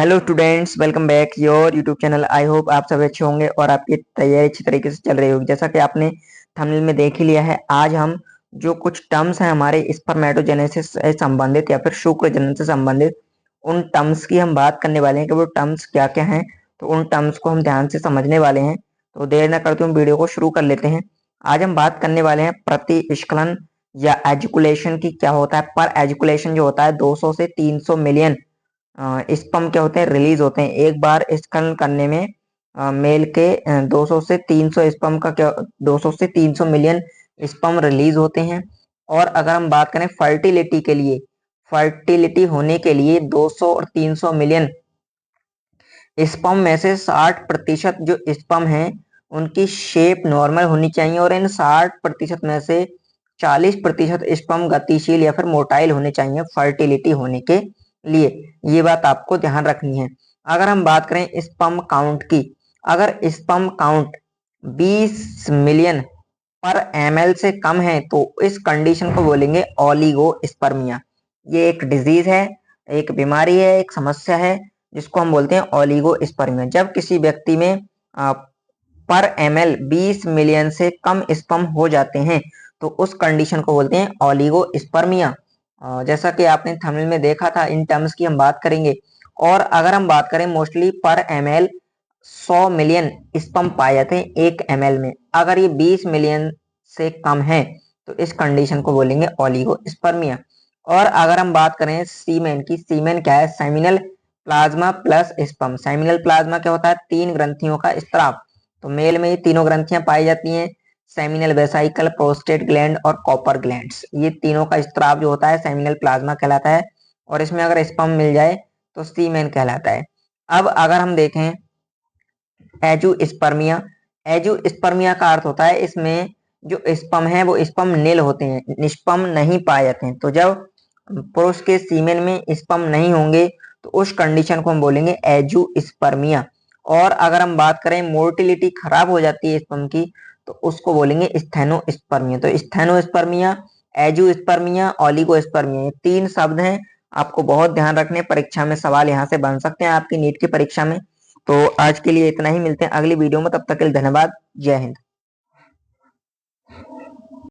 Hello students, welcome back your YouTube channel. I hope आप सब अच्छे होंगे और आपकी तैयारी अच्छी तरीके से चल रही होगी। जैसा कि आपने थंबनेल में देख ही लिया है, आज हम जो कुछ टर्म्स हैं हमारे स्पर्मेटोजेनेसिस से संबंधित या फिर शुक्र जनन से संबंधित, उन टर्म्स की हम बात करने वाले हैं कि वो टर्म्स क्या क्या हैं। तो उन टर्म्स को हम ध्यान से समझने वाले हैं। तो देर न करते हुए वीडियो को शुरू कर लेते हैं। आज हम बात करने वाले हैं प्रतिस्खलन या एजुकुलेशन की क्या होता है। पर एजुकुलेशन जो होता है 200 से 300 मिलियन स्पर्म क्या होते हैं, रिलीज होते हैं एक बार स्खलन करने में। मेल के 200 से 300 स्पर्म का क्या, 200 से 300 मिलियन स्पर्म रिलीज होते हैं। और अगर हम बात करें फर्टिलिटी के लिए, फर्टिलिटी होने के लिए 200 और 300 मिलियन स्पर्म में से 60% जो स्पर्म हैं उनकी शेप नॉर्मल होनी चाहिए और इन 60% में से 40% स्पर्म गतिशील या फिर मोटाइल होने चाहिए फर्टिलिटी होने के लिए। ये बात आपको ध्यान रखनी है। अगर हम बात करें स्पर्म काउंट की, अगर स्पर्म काउंट 20 मिलियन पर ml से कम है तो इस कंडीशन को बोलेंगे ओलिगोस्पर्मिया। ये एक डिजीज है, एक बीमारी है, एक समस्या है जिसको हम बोलते हैं ओलिगोस्पर्मिया। जब किसी व्यक्ति में पर ml 20 मिलियन से कम स्पर्म हो जाते हैं तो उस कंडीशन को बोलते हैं ओलिगोस्पर्मिया। जैसा कि आपने थंबनेल में देखा था, इन टर्म्स की हम बात करेंगे। और अगर हम बात करें मोस्टली पर ml 100 मिलियन स्पर्म पाए जाते हैं 1 ml में। अगर ये 20 मिलियन से कम है तो इस कंडीशन को बोलेंगे ओलिगोस्पर्मिया। और अगर हम बात करें सीमेन की, सीमेन क्या है, seminal plasma plus sperm. Seminal plasma क्या होता है, 3 ग्रंथियों का स्त्राव। तो मेल में ये तीनों ग्रंथियां पाई जाती हैं, सेमिनल वेसाइकल, प्रोस्टेट ग्लैंड और कॉपर ग्लैंड्स। ये तीनों का स्त्राव जो होता है सेमिनल प्लाज्मा कहलाता है और इसमें अगर स्पर्म मिल जाए तो सीमेन कहलाता है। अब अगर हम देखें एजुस्पर्मिया, एजुस्पर्मिया का अर्थ होता है इसमें जो स्पर्म है वो स्पर्म नील होते हैं, निष्पर्म नहीं पाए जाते हैं। तो जब पुरुष के सीमेन में स्पर्म नहीं होंगे तो उस कंडीशन को हम बोलेंगे एजुस्पर्मिया। और अगर हम बात करें मोर्टिलिटी खराब हो जाती है स्पर्म की तो उसको बोलेंगे स्थेनोस्पर्मिया। तो स्थेनोस्पर्मिया, एजुस्पर्मिया, ओलिगोस्पर्मिया, ये 3 शब्द हैं। आपको बहुत ध्यान रखने, परीक्षा में सवाल यहाँ से बन सकते हैं आपकी नीट की परीक्षा में। तो आज के लिए इतना ही, मिलते हैं अगली वीडियो में, तब तक के लिए धन्यवाद। जय हिंद।